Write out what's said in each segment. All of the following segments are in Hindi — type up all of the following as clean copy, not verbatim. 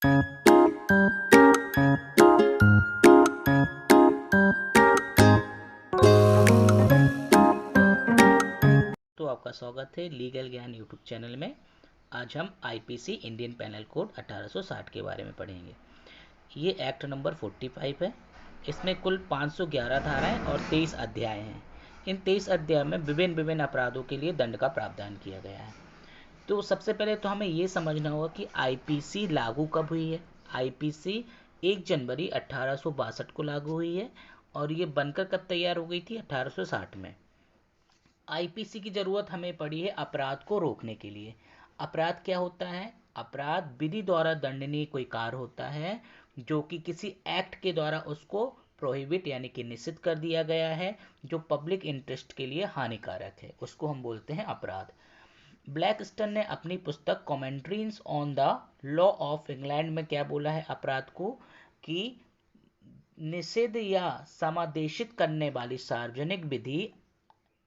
तो आपका स्वागत है लीगल ज्ञान यूट्यूब चैनल में। आज हम आईपीसी इंडियन पेनल कोड 1860 के बारे में पढ़ेंगे। ये एक्ट नंबर 45 है। इसमें कुल 511 धाराएं और 23 अध्याय हैं। इन 23 अध्याय में विभिन्न विभिन्न अपराधों के लिए दंड का प्रावधान किया गया है। तो सबसे पहले तो हमें ये समझना होगा कि आईपीसी लागू कब हुई है। आईपीसी 1 जनवरी 1862 को लागू हुई है और ये बनकर कब तैयार हो गई थी, 1860 में। आईपीसी की जरूरत हमें पड़ी है अपराध को रोकने के लिए। अपराध क्या होता है? अपराध विधि द्वारा दंडनीय कोई कार्य होता है जो कि किसी एक्ट के द्वारा उसको प्रोहिबिट यानी कि निषिद्ध कर दिया गया है, जो पब्लिक इंटरेस्ट के लिए हानिकारक है, उसको हम बोलते हैं अपराध। ब्लैकस्टन ने अपनी पुस्तक commentaries on the law of England में क्या बोला है अपराध को, कि निषिद्ध या समादेशित करने वाली सार्वजनिक विधि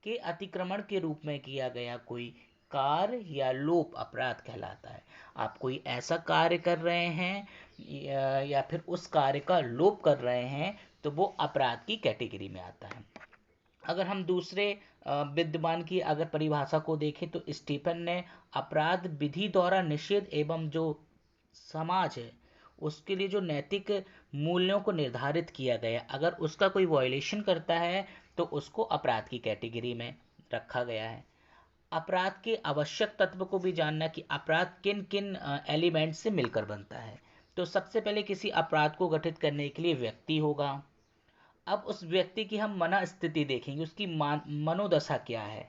के अतिक्रमण के रूप में किया गया कोई कार्य या लोप अपराध कहलाता है। आप कोई ऐसा कार्य कर रहे हैं या फिर उस कार्य का लोप कर रहे हैं तो वो अपराध की कैटेगरी में आता है। अगर हम दूसरे विद्यमान की अगर परिभाषा को देखें तो स्टीफन ने अपराध विधि द्वारा निषेध एवं जो समाज है उसके लिए जो नैतिक मूल्यों को निर्धारित किया गया, अगर उसका कोई वायलेशन करता है तो उसको अपराध की कैटेगरी में रखा गया है। अपराध के आवश्यक तत्व को भी जानना कि अपराध किन किन एलिमेंट से मिलकर बनता है। तो सबसे पहले किसी अपराध को गठित करने के लिए व्यक्ति होगा। अब उस व्यक्ति की हम मनस्थिति देखेंगे, उसकी मनोदशा क्या है।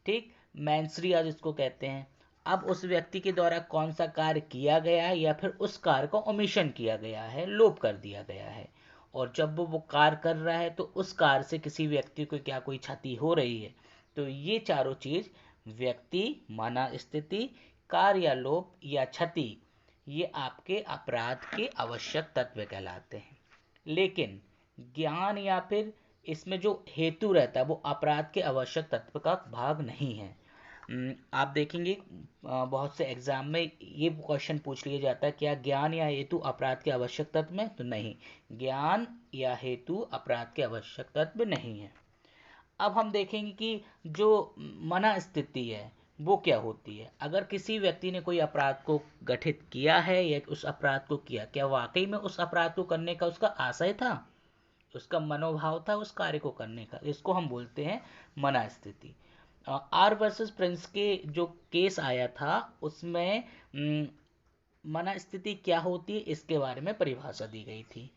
ठीक, मैंसरिया जिसको कहते हैं। अब उस व्यक्ति के द्वारा कौन सा कार्य किया गया है या फिर उस कार्य को ओमिशन किया गया है, लोप कर दिया गया है। और जब वो कार्य कर रहा है तो उस कार्य से किसी व्यक्ति को क्या कोई क्षति हो रही है। तो ये चारों चीज, व्यक्ति, मनस्थिति, कार्य या लोप या क्षति, ये आपके अपराध के आवश्यक तत्व कहलाते हैं। लेकिन ज्ञान या फिर इसमें जो हेतु रहता है वो अपराध के आवश्यक तत्व का भाग नहीं है। आप देखेंगे बहुत से एग्जाम में ये क्वेश्चन पूछ लिया जाता है, क्या ज्ञान या हेतु अपराध के आवश्यक तत्व में? तो नहीं, ज्ञान या हेतु अपराध के आवश्यक तत्व नहीं है। अब हम देखेंगे कि जो मनस्थिति है वो क्या होती है। अगर किसी व्यक्ति ने कोई अपराध को गठित किया है या उस अपराध को किया, क्या वाकई में उस अपराध को करने का उसका आशय था, उसका मनोभाव था उस कार्य को करने का, इसको हम बोलते हैं मनस्थिति। आर वर्सेस प्रिंस के जो केस आया था उसमें मनस्थिति क्या होती है इसके बारे में परिभाषा दी गई थी।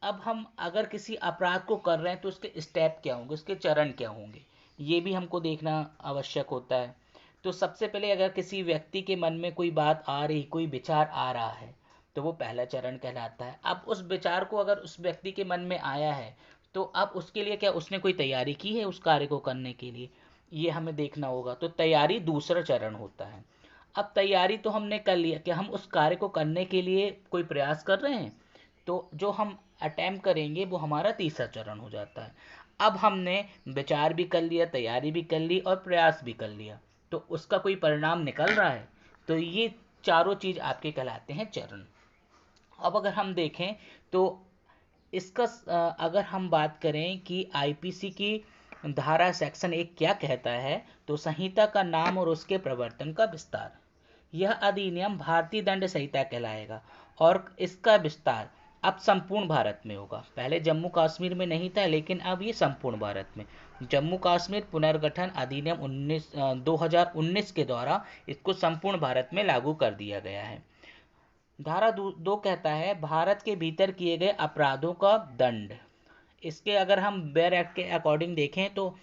अब हम अगर किसी अपराध को कर रहे हैं तो उसके स्टेप क्या होंगे, उसके चरण क्या होंगे, ये भी हमको देखना आवश्यक होता है। तो सबसे पहले अगर किसी व्यक्ति के मन में कोई बात आ रही, कोई विचार आ रहा है, तो वो पहला चरण कहलाता है। अब उस विचार को अगर उस व्यक्ति के मन में आया है तो अब उसके लिए क्या उसने कोई तैयारी की है उस कार्य को करने के लिए, ये हमें देखना होगा। तो तैयारी दूसरा चरण होता है। अब तैयारी तो हमने कर लिया कि हम उस कार्य को करने के लिए कोई प्रयास कर रहे हैं, तो जो हम अटेम्प्ट करेंगे वो हमारा तीसरा चरण हो जाता है। अब हमने विचार भी कर लिया, तैयारी भी कर ली और प्रयास भी कर लिया, तो उसका कोई परिणाम निकल रहा है, तो ये चारों चीज आपके कहलाते हैं चरण। अब अगर हम देखें तो इसका अगर हम बात करें कि आईपीसी की धारा सेक्शन 1 क्या कहता है, तो संहिता का नाम और उसके प्रवर्तन का विस्तार। यह अधिनियम भारतीय दंड संहिता कहलाएगा और इसका विस्तार अब संपूर्ण भारत में होगा। पहले जम्मू कश्मीर में नहीं था, लेकिन अब ये संपूर्ण भारत में। जम्मू कश्मीर पुनर्गठन अधिनियम 2019 के द्वारा इसको संपूर्ण भारत में लागू कर दिया गया है। धारा 2 कहता है भारत के भीतर किए गए अपराधों का दंड। इसके अगर हम बेयर एक्ट के अकॉर्डिंग देखें तो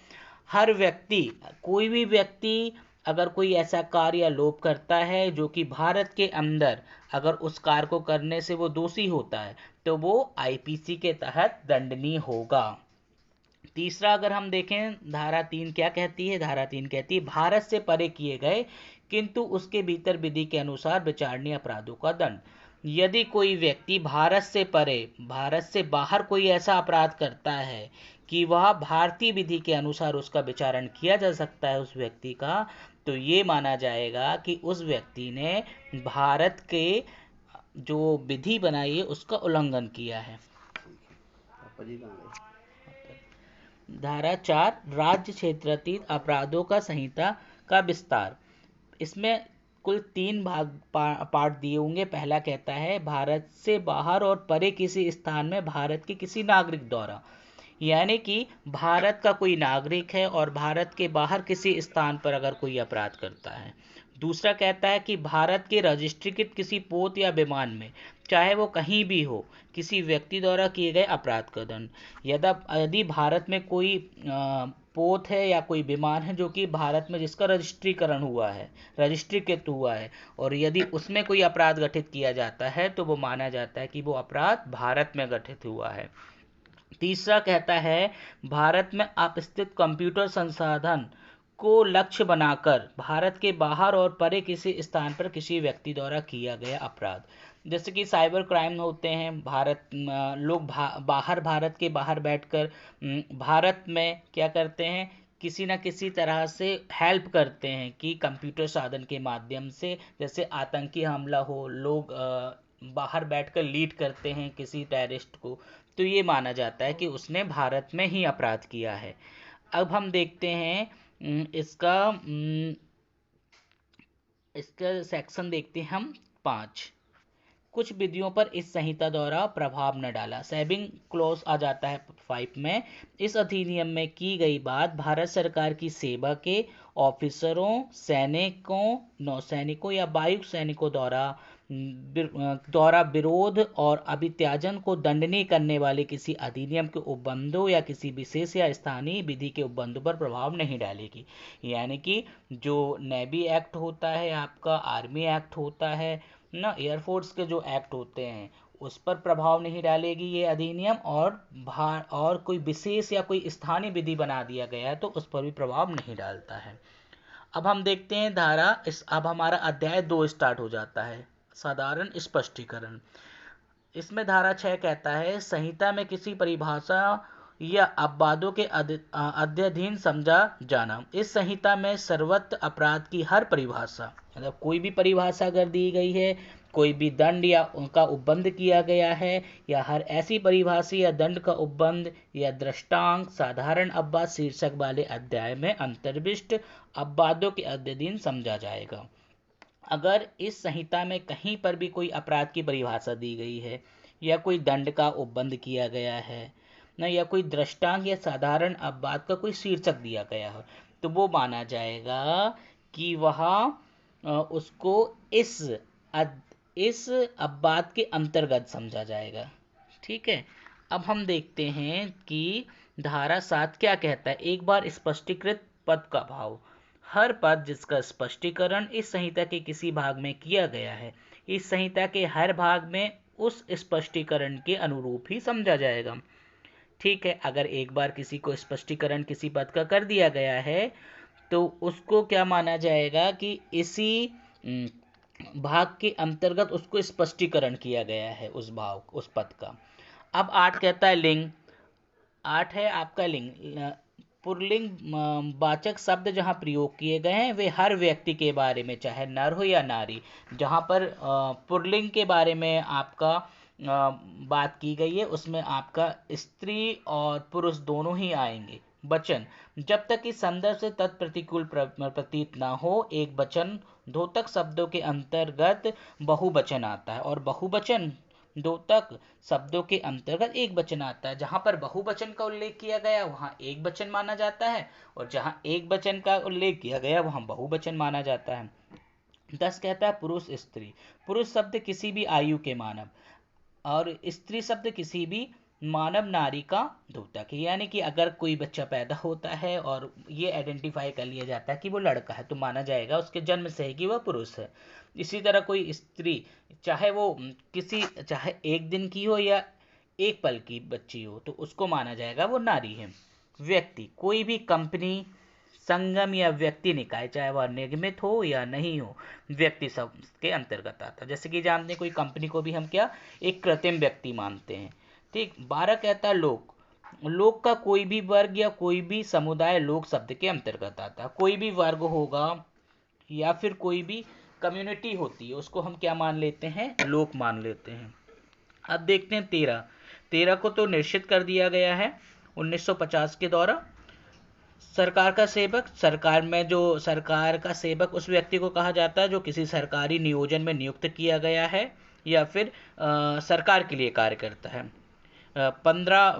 हर व्यक्ति, कोई भी व्यक्ति अगर कोई ऐसा कार्य या लोप करता है जो कि भारत के अंदर अगर उस कार्य को करने से वो दोषी होता है तो वो आईपीसी के तहत दंडनीय होगा। तीसरा अगर हम देखें धारा 3 क्या कहती है, धारा 3 कहती है भारत से परे किए गए किंतु उसके भीतर विधि के अनुसार विचारणीय अपराधों का दंड। यदि कोई व्यक्ति भारत से परे, भारत से बाहर कोई ऐसा अपराध करता है कि वह भारतीय विधि के अनुसार उसका विचारण किया जा सकता है उस व्यक्ति का, तो ये माना जाएगा कि उस व्यक्ति ने भारत के जो विधि बनाई है उसका उल्लंघन किया है। धारा 4 राज्य क्षेत्रातीत अपराधों का संहिता का विस्तार। इसमें कुल 3 पार्ट दिए होंगे। पहला कहता है भारत से बाहर और परे किसी स्थान में भारत के किसी नागरिक द्वारा, यानी कि भारत का कोई नागरिक है और भारत के बाहर किसी स्थान पर अगर कोई अपराध करता है। दूसरा कहता है कि भारत के रजिस्ट्रीकृत किसी पोत या विमान में, चाहे वो कहीं भी हो, किसी व्यक्ति द्वारा किए गए अपराध का दंड। यदि भारत में कोई पोत है या कोई विमान है जो कि भारत में जिसका रजिस्ट्रीकरण हुआ है, रजिस्ट्रीकृत हुआ है, और यदि उसमें कोई अपराध गठित किया जाता है तो वो माना जाता है कि वो अपराध भारत में गठित हुआ है। तीसरा कहता है भारत में अपस्थित कंप्यूटर संसाधन को लक्ष्य बनाकर भारत के बाहर और परे किसी स्थान पर किसी व्यक्ति द्वारा किया गया अपराध, जैसे कि साइबर क्राइम होते हैं। लोग बाहर, भारत के बाहर बैठकर भारत में क्या करते हैं, किसी न किसी तरह से हेल्प करते हैं कि कंप्यूटर साधन के माध्यम से, जैसे आतंकी हमला हो, लोग बाहर बैठकर लीड करते हैं किसी टेररिस्ट को, तो ये माना जाता है कि उसने भारत में ही अपराध किया है। अब हम देखते हैं इसका सेक्शन देखते हैं हम 5। कुछ विधियों पर इस संहिता द्वारा प्रभाव न डाला, सेविंग क्लॉज आ जाता है 5 में। इस अधिनियम में की गई बात भारत सरकार की सेवा के ऑफिसरों, सैनिकों, नौसैनिकों या वायु सैनिकों द्वारा विरोध और अभित्याजन को दंडनीय करने वाले किसी अधिनियम के उपबंधों या किसी विशेष या स्थानीय विधि के उपबंधों पर प्रभाव नहीं डालेगी। यानी कि जो नेवी एक्ट होता है आपका, आर्मी एक्ट होता है ना, एयरफोर्स के जो एक्ट होते हैं उस पर प्रभाव नहीं डालेगी ये अधिनियम, और कोई विशेष या कोई स्थानीय विधि बना दिया गया है तो उस पर भी प्रभाव नहीं डालता है। अब हम देखते हैं अब हमारा अध्याय 2 स्टार्ट हो जाता है, साधारण स्पष्टीकरण। इसमें धारा 6 कहता है संहिता में किसी परिभाषा या अपवादों के अध्ययन समझा जाना। इस संहिता में सर्वत्र अपराध की हर परिभाषा, मतलब कोई भी परिभाषा अगर दी गई है, कोई भी दंड या उनका उपबंध किया गया है, या हर ऐसी परिभाषा या दंड का उपबंध या दृष्टांत साधारण अपवाद शीर्षक वाले अध्याय में अंतर्विष्ट अपवादों के अध्ययन समझा जाएगा। अगर इस संहिता में कहीं पर भी कोई अपराध की परिभाषा दी गई है या कोई दंड का उपबंध किया गया है ना, या कोई दृष्टांत या साधारण अपवाद का कोई शीर्षक दिया गया हो, तो वो माना जाएगा कि वह उसको इस अपवाद के अंतर्गत समझा जाएगा। ठीक है। अब हम देखते हैं कि धारा 7 क्या कहता है। एक बार स्पष्टीकृत पद का भाव, हर पद जिसका स्पष्टीकरण इस संहिता के किसी भाग में किया गया है, इस संहिता के हर भाग में उस स्पष्टीकरण के अनुरूप ही समझा जाएगा। ठीक है। अगर एक बार किसी को स्पष्टीकरण किसी पद का कर दिया गया है तो उसको क्या माना जाएगा कि इसी भाग के अंतर्गत उसको स्पष्टीकरण किया गया है उस पद का। अब 8 कहता है लिंग। 8 है आपका लिंग। पुल्लिंग वाचक शब्द जहाँ प्रयोग किए गए हैं वे हर व्यक्ति के बारे में, चाहे नर हो या नारी। जहाँ पर पुल्लिंग के बारे में आपका बात की गई है उसमें आपका स्त्री और पुरुष दोनों ही आएंगे। वचन, जब तक इस संदर्भ से तत्प्रतिकूल प्रतीत ना हो, एक वचन द्योतक शब्दों के अंतर्गत बहुवचन आता है, और बहुवचन द्योतक शब्दों के अंतर्गत एक वचन आता है। जहां पर बहुवचन का उल्लेख किया गया वहां एक वचन माना जाता है, और जहां एक वचन का उल्लेख किया गया वहां बहुवचन माना जाता है। 10 कहता है पुरुष स्त्री। पुरुष शब्द किसी भी आयु के मानव, और स्त्री शब्द किसी भी मानव नारी का द्योतक है। यानी कि अगर कोई बच्चा पैदा होता है और ये आइडेंटिफाई कर लिया जाता है कि वो लड़का है तो माना जाएगा उसके जन्म से ही कि वह पुरुष है। इसी तरह कोई स्त्री, चाहे एक दिन की हो या एक पल की बच्ची हो, तो उसको माना जाएगा वो नारी है। व्यक्ति, कोई भी कंपनी, संगम या व्यक्ति निकाय, चाहे वह निगमित हो या नहीं हो, व्यक्ति सब के अंतर्गत आता है। जैसे कि जानते हैं कोई कंपनी को भी हम क्या एक कृत्रिम व्यक्ति मानते हैं। ठीक। 12 कहता है लोक। लोक का कोई भी वर्ग या कोई भी समुदाय लोक शब्द के अंतर्गत आता है। कोई भी वर्ग होगा या फिर कोई भी कम्युनिटी होती है उसको हम क्या मान लेते हैं, लोग मान लेते हैं। अब देखते हैं 13 को तो निश्चित कर दिया गया है 1950 के दौरान। सरकार का सेवक, सरकार में जो सरकार का सेवक उस व्यक्ति को कहा जाता है जो किसी सरकारी नियोजन में नियुक्त किया गया है या फिर सरकार के लिए कार्य करता है। 15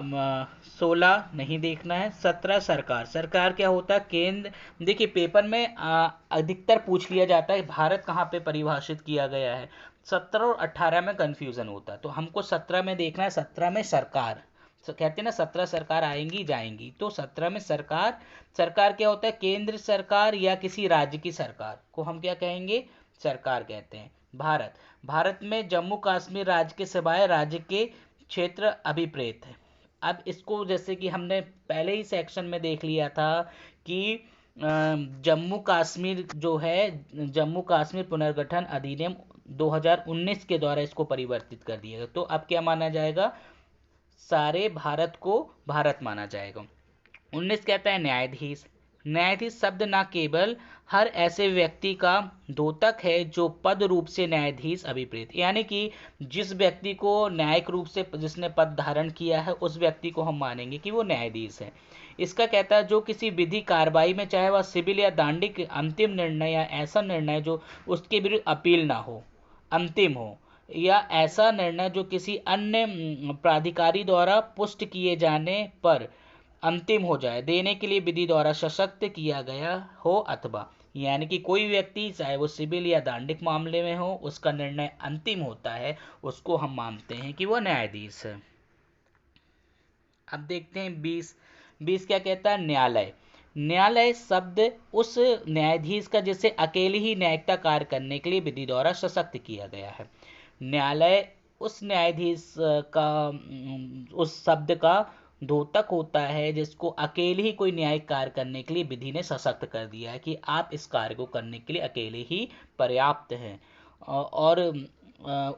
16 नहीं देखना है। 17 सरकार, सरकार क्या होता है, केंद्र। देखिए पेपर में अधिकतर पूछ लिया जाता है भारत कहाँ पे परिभाषित किया गया है। 17 और 18 में कंफ्यूजन होता है, तो हमको 17 में देखना है। 17 में सरकार, कहते हैं ना 17 सरकार आएंगी जाएंगी, तो 17 में सरकार, सरकार क्या होता है, केंद्र सरकार या किसी राज्य की सरकार को हम क्या कहेंगे, सरकार कहते हैं। भारत, भारत में जम्मू कश्मीर राज्य के सिवाय राज्य के क्षेत्र अभिप्रेत है। अब इसको जैसे कि हमने पहले ही सेक्शन में देख लिया था कि जम्मू कश्मीर जो है, जम्मू कश्मीर पुनर्गठन अधिनियम 2019 के द्वारा इसको परिवर्तित कर दिया गया। तो अब क्या माना जाएगा, सारे भारत को भारत माना जाएगा। 19 कहता है न्यायाधीश। न्यायाधीश शब्द न केवल हर ऐसे व्यक्ति का द्योतक है जो पद रूप से न्यायाधीश अभिप्रेत, यानी कि जिस व्यक्ति को न्यायिक रूप से जिसने पद धारण किया है उस व्यक्ति को हम मानेंगे कि वो न्यायाधीश है। इसका कहता है जो किसी विधि कार्रवाई में, चाहे वह सिविल या दांडिक अंतिम निर्णय या ऐसा निर्णय जो उसके विरुद्ध अपील ना हो, अंतिम हो, या ऐसा निर्णय जो किसी अन्य प्राधिकारी द्वारा पुष्ट किए जाने पर अंतिम हो जाए, देने के लिए विधि द्वारा सशक्त किया गया हो, अथवा, यानी कि कोई व्यक्ति चाहे वो सिविल या दांडिक मामले में हो उसका निर्णय अंतिम होता है, उसको हम मानते हैं कि वो न्यायाधीश है। अब देखते हैं 20 क्या कहता है, न्यायालय। न्यायालय शब्द उस न्यायाधीश का जिसे अकेले ही न्यायिकता कार्य करने के लिए विधि द्वारा सशक्त किया गया है। न्यायालय उस न्यायाधीश का, उस शब्द का द्योतक होता है जिसको अकेले ही कोई न्यायिक कार्य करने के लिए विधि ने सशक्त कर दिया है कि आप इस कार्य को करने के लिए अकेले ही पर्याप्त हैं। और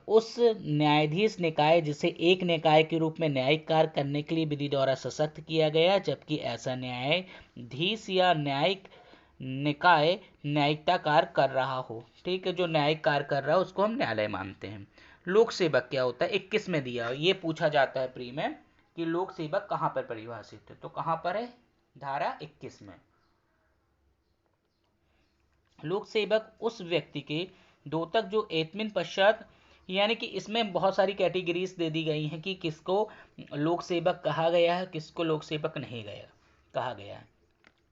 उस न्यायाधीश निकाय जिसे एक निकाय के रूप में न्यायिक कार्य करने के लिए विधि द्वारा सशक्त किया गया, जबकि ऐसा न्यायाधीश या न्यायिक निकाय न्यायिकता कार्य कर रहा हो। ठीक है, जो न्यायिक कार्य कर रहा है उसको हम न्यायालय मानते हैं। लोक सेवक क्या होता है, 21 में दिया, ये पूछा जाता है प्री में कि लोक सेवक कहाँ पर परिभाषित है, तो कहाँ पर है, धारा 21 में। लोक सेवक उस व्यक्ति के द्योतक जो एतमिन पश्चात, यानी कि इसमें बहुत सारी कैटेगरीज दे दी गई हैं कि किसको लोक सेवक कहा गया है, किसको लोक सेवक नहीं गया कहा गया है।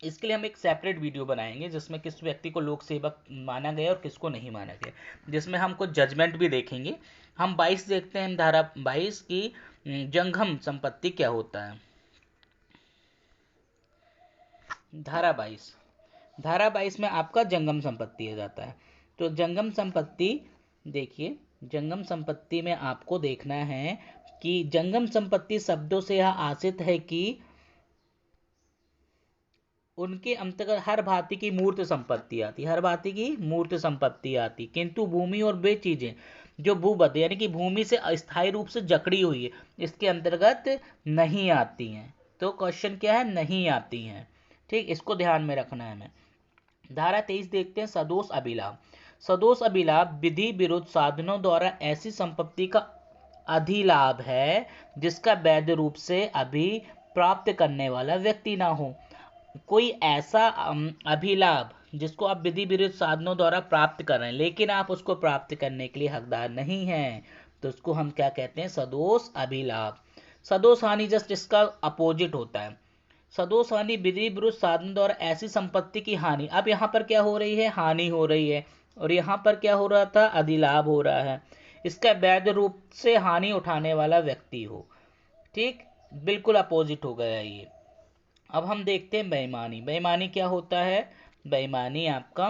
इसके लिए हम एक सेपरेट वीडियो बनाएंगे जिसमें किस व्यक्ति को लोक सेवक माना गया और किसको नहीं माना गया, जिसमें हम कुछ जजमेंट भी देखेंगे। हम 22 देखते हैं, धारा 22 की जंगम संपत्ति क्या होता है। धारा 22 में आपका जंगम संपत्ति आ जाता है। तो जंगम संपत्ति देखिए, जंगम संपत्ति में आपको देखना है कि जंगम संपत्ति शब्दों से यह आशित है कि उनके अंतर्गत हर भांति की मूर्त संपत्ति आती, हर भांति की मूर्त संपत्ति आती, किंतु भूमि और वे चीजें जो भूबद्ध यानी कि भूमि से अस्थायी रूप से जकड़ी हुई है इसके अंतर्गत नहीं आती हैं। तो क्वेश्चन क्या है, नहीं आती हैं। ठीक, इसको ध्यान में रखना है हमें। धारा 23 देखते हैं, सदोष अभिलाभ। सदोष अभिलाभ विधि विरुद्ध साधनों द्वारा ऐसी संपत्ति का अधिलाभ है जिसका वैध रूप से अभी प्राप्त करने वाला व्यक्ति ना हो। कोई ऐसा अभिलाभ जिसको आप विधि विरुद्ध साधनों द्वारा प्राप्त कर रहे हैं लेकिन आप उसको प्राप्त करने के लिए हकदार नहीं हैं, तो उसको हम क्या कहते हैं, सदोष अभिलाभ। सदोष हानि जस्ट इसका अपोजिट होता है। सदोष हानि विधि विरुद्ध साधन द्वारा ऐसी संपत्ति की हानि। अब यहाँ पर क्या हो रही है, हानि हो रही है, और यहाँ पर क्या हो रहा था, अधिलाभ हो रहा है। इसका वैध रूप से हानि उठाने वाला व्यक्ति हो। ठीक, बिल्कुल अपोजिट हो गया ये। अब हम देखते हैं बेईमानी। बेईमानी क्या होता है, बेईमानी आपका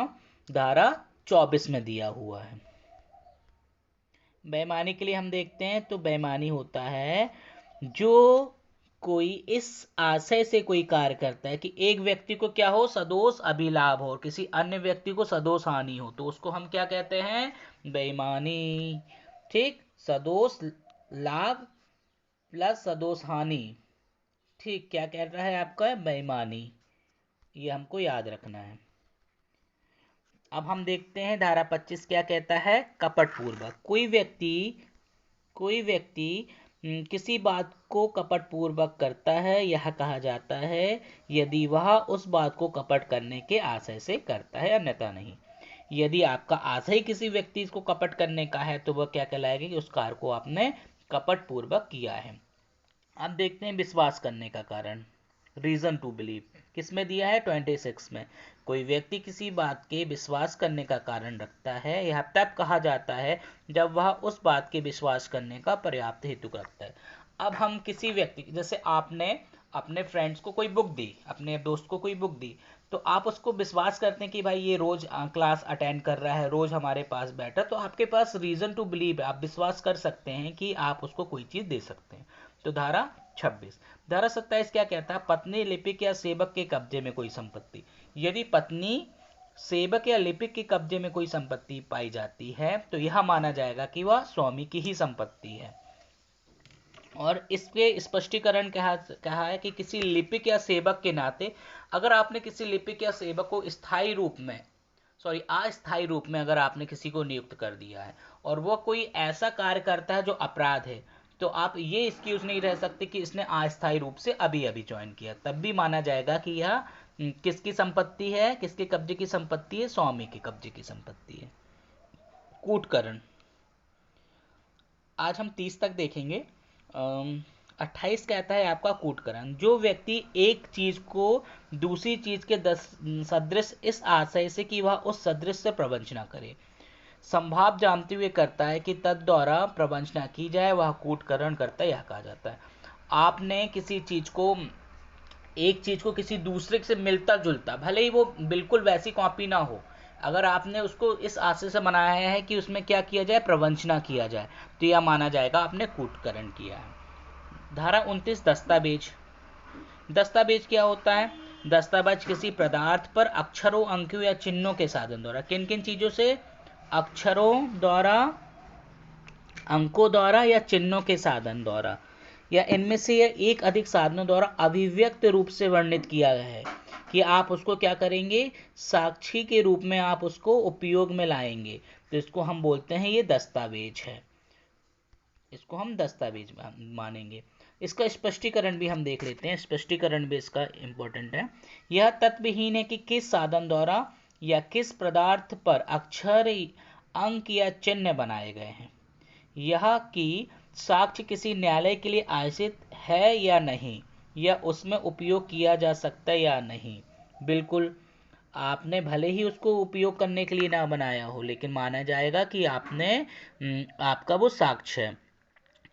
धारा 24 में दिया हुआ है। बेईमानी के लिए हम देखते हैं, तो बेईमानी होता है जो कोई इस आशय से कोई कार्य करता है कि एक व्यक्ति को क्या हो, सदोष अभिलाभ हो और किसी अन्य व्यक्ति को सदोष हानि हो, तो उसको हम क्या कहते हैं, बेईमानी। ठीक, सदोष लाभ प्लस सदोष हानि, ठीक, क्या कह रहा है आपका, बेईमानी। ये हमको याद रखना है। अब हम देखते हैं धारा 25 क्या कहता है। कपटपूर्वक, कोई व्यक्ति किसी बात को कपटपूर्वक करता है, यह कहा जाता है यदि वह उस बात को कपट करने के आशय से करता है, अन्यथा नहीं। यदि आपका आशय ही किसी व्यक्ति को कपट करने का है तो वह क्या कहलाएगा कि उस कार्य को आपने कपटपूर्वक किया है। अब देखते हैं विश्वास करने का कारण, रीजन टू बिलीव, किसमें दिया है 26 में। कोई व्यक्ति किसी बात के विश्वास करने का कारण रखता है, यह तब कहा जाता है जब वह उस बात के विश्वास करने का पर्याप्त हेतु रखता है। अब हम किसी व्यक्ति, जैसे आपने अपने फ्रेंड्स को कोई बुक दी, अपने दोस्त को कोई बुक दी, तो आप उसको विश्वास करते हैं कि भाई ये रोज क्लास अटेंड कर रहा है, रोज हमारे पास बैठा, तो आपके पास रीजन टू बिलीव है, आप विश्वास कर सकते हैं कि आप उसको कोई चीज दे सकते हैं। तो धारा 26। धारा 27 क्या कहता है। पत्नी, लिपिक या सेवक के कब्जे में कोई संपत्ति, यदि पत्नी, सेवक या लिपिक के कब्जे में कोई संपत्ति पाई जाती है तो यह माना जाएगा कि वह स्वामी की ही संपत्ति है। और इसके स्पष्टीकरण कहा है कि किसी लिपिक या सेवक के नाते, अगर आपने किसी लिपिक या सेवक को अस्थायी रूप में अगर आपने किसी को नियुक्त कर दिया है और वो कोई ऐसा कार्य करता है जो अपराध है, तो आप ये एक्सक्यूज नहीं रह सकते कि इसने अस्थायी रूप से अभी अभी ज्वाइन किया, तब भी माना जाएगा कि यह किसकी संपत्ति है, किसके कब्जे की संपत्ति है, स्वामी के कब्जे की संपत्ति है। कूटकरण, आज हम 30 तक देखेंगे। 28 कहता है आपका कूटकरण, जो व्यक्ति एक चीज को दूसरी चीज के सदृश इस आशय से कि वह उस सदृश से प्रवंचना करे, संभाव जानते हुए करता है कि तद द्वारा प्रवंचना की जाए, वह कूटकरण करता है, यह कहा जाता है। आपने किसी चीज को, एक चीज को किसी दूसरे से मिलता जुलता, भले ही वो बिल्कुल वैसी कॉपी ना हो, अगर आपने उसको इस आशय से बनाया है कि उसमें क्या किया जाए, प्रवंचना किया जाए, तो यह माना जाएगा आपने कूटकरण किया है। धारा 29 दस्तावेज। दस्तावेज क्या होता है। दस्तावेज किसी पदार्थ पर अक्षरों, अंकों या चिन्हों के साधन द्वारा, किन किन चीजों से, अक्षरों द्वारा, अंकों द्वारा या चिन्हों के साधन द्वारा, या इनमें से एक अधिक साधनों द्वारा अभिव्यक्त रूप से वर्णित किया गया है, कि आप उसको क्या करेंगे, साक्षी के रूप में आप उसको उपयोग में लाएंगे, तो इसको हम बोलते हैं ये दस्तावेज है, इसको हम दस्तावेज मानेंगे। इसका स्पष्टीकरण भी हम देख लेते हैं, स्पष्टीकरण भी इसका इंपॉर्टेंट है। यह तत्वहीन है कि किस साधन द्वारा या किस पदार्थ पर अक्षर, अंक या चिन्ह बनाए गए हैं, यह कि साक्ष्य किसी न्यायालय के लिए आयोजित है या नहीं, या उसमें उपयोग किया जा सकता है या नहीं। बिल्कुल, आपने भले ही उसको उपयोग करने के लिए ना बनाया हो, लेकिन माना जाएगा कि आपने आपका वो साक्ष्य है।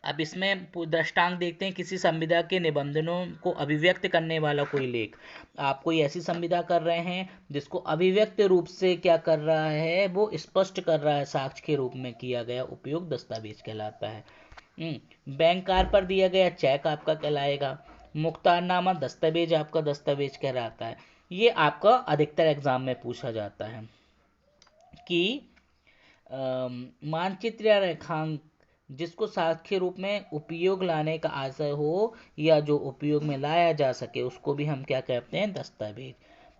अब इसमें दृष्टांत देखते हैं, किसी संविदा के निबंधनों को अभिव्यक्त करने वाला कोई लेख, आप कोई ऐसी संविदा कर रहे हैं जिसको अभिव्यक्त रूप से क्या कर रहा है, वो स्पष्ट कर रहा है, साक्ष्य के रूप में किया गया उपयोग दस्तावेज कहलाता है। बैंक कार्ड पर दिया गया चेक आपका कहलाएगा। मुख्तारनामा दस्तावेज आपका दस्तावेज कहलाता है। ये आपका अधिकतर एग्जाम में पूछा जाता है कि मानचित्र या रेखांक जिसको साक्ष्य रूप में उपयोग लाने का आशय हो या जो उपयोग में लाया जा सके, उसको भी हम क्या कहते हैं, दस्तावेज।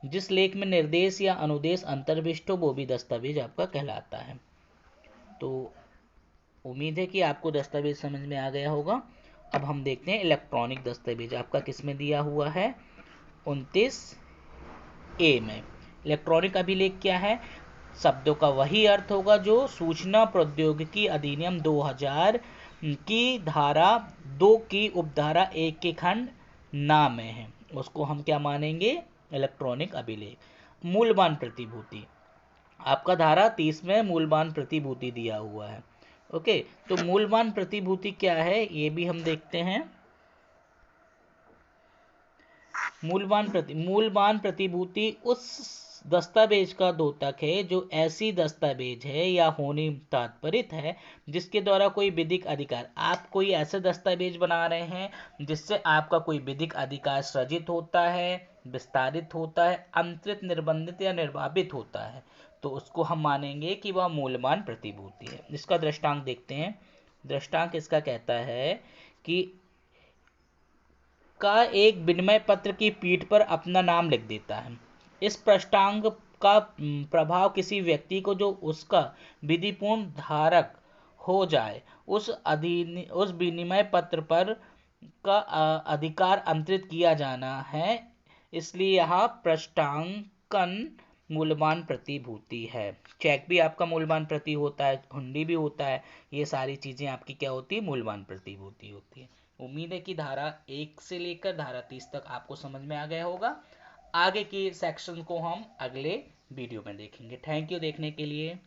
जिस लेख में निर्देश या अनुदेश अंतर्विष्ट हो वो भी दस्तावेज आपका कहलाता है। तो उम्मीद है कि आपको दस्तावेज समझ में आ गया होगा। अब हम देखते हैं इलेक्ट्रॉनिक दस्तावेज आपका किस में दिया हुआ है, 29A में। इलेक्ट्रॉनिक अभिलेख क्या है, शब्दों का वही अर्थ होगा जो सूचना प्रौद्योगिकी अधिनियम 2000 की धारा 2 की उपधारा 1 के खंड ना में है, उसको हम क्या मानेंगे, इलेक्ट्रॉनिक अभिलेख। मूल्यवान प्रतिभूति आपका धारा 30 में मूल्यवान प्रतिभूति दिया हुआ है। ओके, तो मूल्यवान प्रतिभूति क्या है ये भी हम देखते हैं। मूल्यवान प्रतिभूति उस दस्तावेज का द्योतक है जो ऐसी दस्तावेज है या होने तात्पर्य है जिसके द्वारा कोई विधिक अधिकार, आप कोई ऐसे दस्तावेज बना रहे हैं जिससे आपका कोई विधिक अधिकार सृजित होता है, विस्तारित होता है, अंतरित, निर्बंधित या निर्भावित होता है, तो उसको हम मानेंगे कि वह मूल्यवान प्रतिभूति है। इसका दृष्टांत देखते हैं। दृष्टांत इसका कहता है कि का एक विनिमय पत्र की पीठ पर अपना नाम लिख देता है। इस पृष्ठांक का प्रभाव किसी व्यक्ति को जो उसका विधिपूर्ण धारक हो जाए उस विनिमय पत्र पर का अधिकार अंतरित किया जाना है। इसलिए यहाँ पृष्ठांकन मूल्यवान प्रतिभूति है। चेक भी आपका मूल्यवान प्रति होता है, हुंडी भी होता है, ये सारी चीजें आपकी क्या होती है, मूल्यवान प्रतिभूति होती है। उम्मीद है कि धारा 1 से लेकर धारा 30 तक आपको समझ में आ गया होगा। आगे के सेक्शन को हम अगले वीडियो में देखेंगे। थैंक यू देखने के लिए।